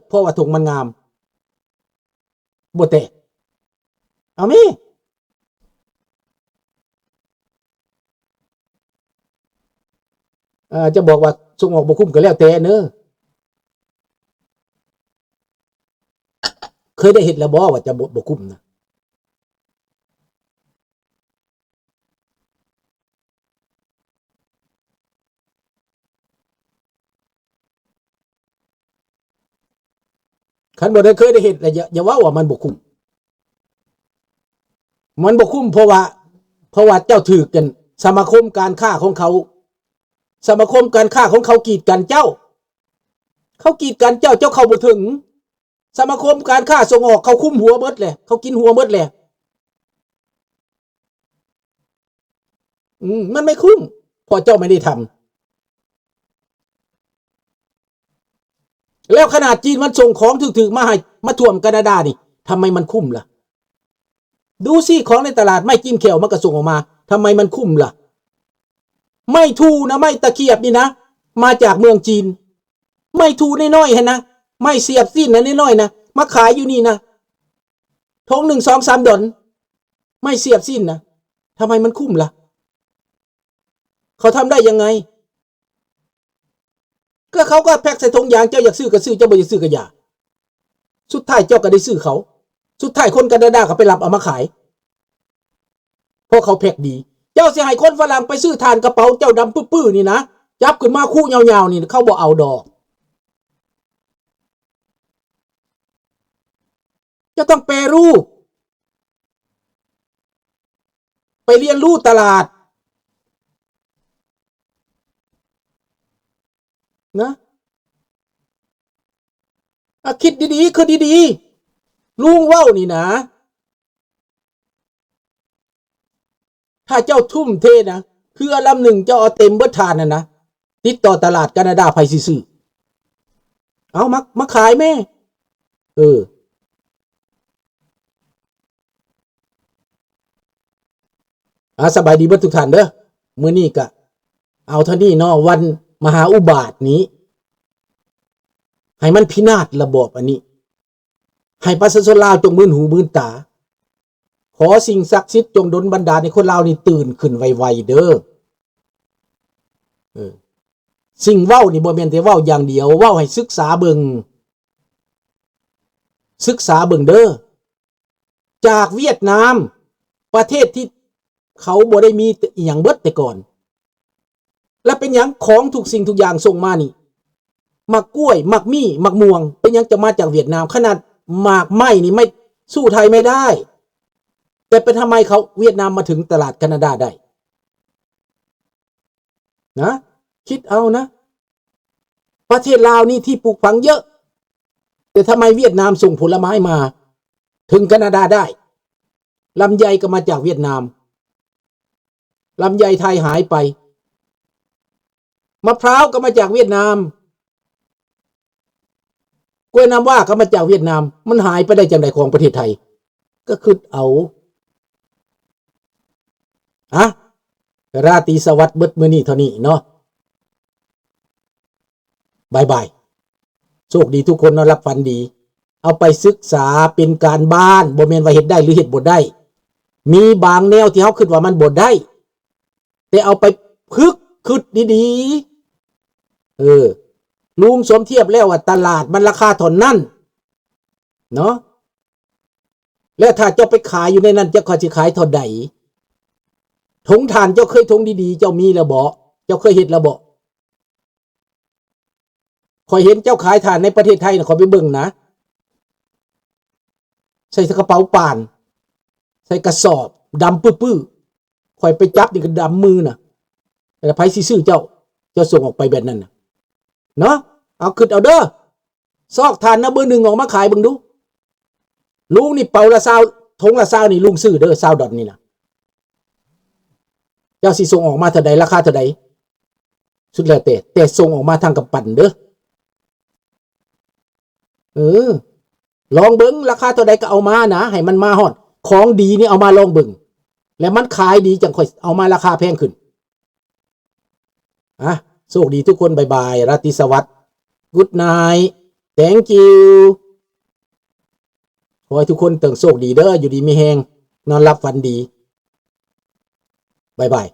เพราะว่าถุงมันงามบ่แตกเอามิจะบอกว่าส่งออกบ่คุ้มก็แล้วแต่เนอะเคยได้เห็นแล้วบ่ว่าจะบ่คุ้มนะคันบ่ได้เคยได้เห็นแล้วอย่าว่าว่ามันบ่คุ้มมันบ่คุ้มเพราะว่าเจ้าถือกันสมาคมการค้าของเขาสมาคมการค้าของเขากีดกันเจ้าเขากีดกันเจ้าเข้าบ่ถึงสมาคมการค้าส่งออกเขาคุ้มหัวเบิดเลยเขากินหัวเบิดเลยมันไม่คุ้มพอเจ้าไม่ได้ทำแล้วขนาดจีนมันส่งของถึกๆมาให้มาท่วมแคนาดานี่ทำไมมันคุ้มล่ะดูสิของในตลาดไม่กินเขียวมันก็ส่งออกมาทำไมมันคุ้มล่ะไม่ทูนะไม่ตะเกียบนี่นะมาจากเมืองจีนไม่ทูน้อยๆเห็นนะไม่เสียบสิ้นนะน้อยๆนะมาขายอยู่นี่นะทง1 2 3 ดอลไม่เสียบสิ้นนะทำไมมันคุ้มล่ะเขาทำได้ยังไงก็เขาก็แพ็คใส่ถุงยางเจ้าอยากซื้อก็ซื้อเจ้าไม่อยากซื้อก็อย่าสุดท้ายเจ้าก็ได้ซื้อเขาสุดท้ายคนแคนาดาก็ไปรับเอามาขายเพราะเขาแพ็คดีเจ้าเสียหายคนฝรั่งไปซื้อทานกระเป๋าเจ้าดำปื้อๆนี่นะจับขึ้นมาคู่ยาวๆนี่เขาบอกเอาดอกจะต้องแปรรูปไปเรียนรู้ตลาดนะคิดดีๆคือดีๆลุงเว้านี่นะถ้าเจ้าทุ่มเทนะคือลำหนึ่งเจ้าเอาเต็มเบิดทานนะติดต่อตลาดแคนาดาไผสิซื้อเอามาขายแม่สบายดีเบิดทุกท่านเด้อมื้อนี้ก็เอาเท่านี้เนาะวันมหาอุบาทนี้ให้มันพินาศระบบอันนี้ให้ประชาชนลาวจงมื่นหูมื่นตาขอสิ่งศักดิ์สิทธิ์จงดลบันดาลให้คนลาวนี่ตื่นขึ้นไวๆเด้อสิ่งเว้านี่บ่แม่นแต่เว้าอย่างเดียวเว้าให้ศึกษาเบิ่งเด้อจากเวียดนามประเทศที่เขาบ่ได้มีอีหยังเบิดแต่ก่อนและเป็นหยังของทุกสิ่งทุกอย่างส่งมานี่หมากกล้วยหมากมี่หมากม่วงเป็นหยังจะมาจากเวียดนามขนาดหมากไม้นี่ไม่สู้ไทยไม่ได้แต่เป็นทำไมเขาเวียดนามมาถึงตลาดแคนาดาได้นะคิดเอานะประเทศลาวนี่ที่ปลูกฝังเยอะแต่ทำไมเวียดนามส่งผลไม้มาถึงแคนาดาได้ลำไยก็มาจากเวียดนามลำไยไทยหายไปมะพร้าวก็มาจากเวียดนามกล้วยน้ำว้าก็มาจากเวียดนามมันหายไปได้จังไดของประเทศไทยก็คือเอาราตรีสวัสดิ์เบิดมื้อนี้เท่านี้เนาะบายโชคดีทุกคนนอนรับฝันดีเอาไปศึกษาเป็นการบ้านบ่แม่นว่าเฮ็ดได้หรือเฮ็ดบ่ได้มีบางแนวที่เฮาคิดว่ามันบ่ได้แต่เอาไปคิดดีๆลุงสมเทียบแล้วว่าตลาดมันราคาเท่านั้นเนาะแล้วถ้าเจ้าไปขายอยู่ในนั้นเจ้าสิขายเท่าใดทงทานเจ้าเคยทงดีๆเจ้ามีแล้วบ่เจ้าเคยเฮ็ดแล้วบ่ข่อยเห็นเจ้าขายทานในประเทศไทยน่ะข่อยไปเบิ่งนะใส่กระเป๋าป่านใส่กระสอบดำปื้อๆข่อยไปจับนี่ก็ดำมือน่ะแต่ไผสิซื้อเจ้าส่งออกไปแบบนั้นน่ะเนาะเอาคิดเอาเด้อซอกทานนะเบอร์1ออกมาขายเบิ่งดูลุงนี่เป่าละ20ทงละ20นี่ลุงซื้อเด้อ20ดอลนี่น่ะเจ้าสิส่งออกมาเท่าใดราคาเท่าใดสุดแล้วแต่ส่งออกมาทางกำปั้นเด้อลองเบิ่งราคาเท่าใดก็เอามานะให้มันมาฮอดของดีนี่เอามาลองเบิ่งแล้วมันขายดีจังค่อยเอามาราคาแพงขึ้นโชคดีทุกคนบ๊ายบายราตรีสวัสดิ์ Good night thank you ขอให้ทุกคนเติ่งโชคดีเด้ออยู่ดีมีแฮงนอนหลับฝันดีบ๊ายบาย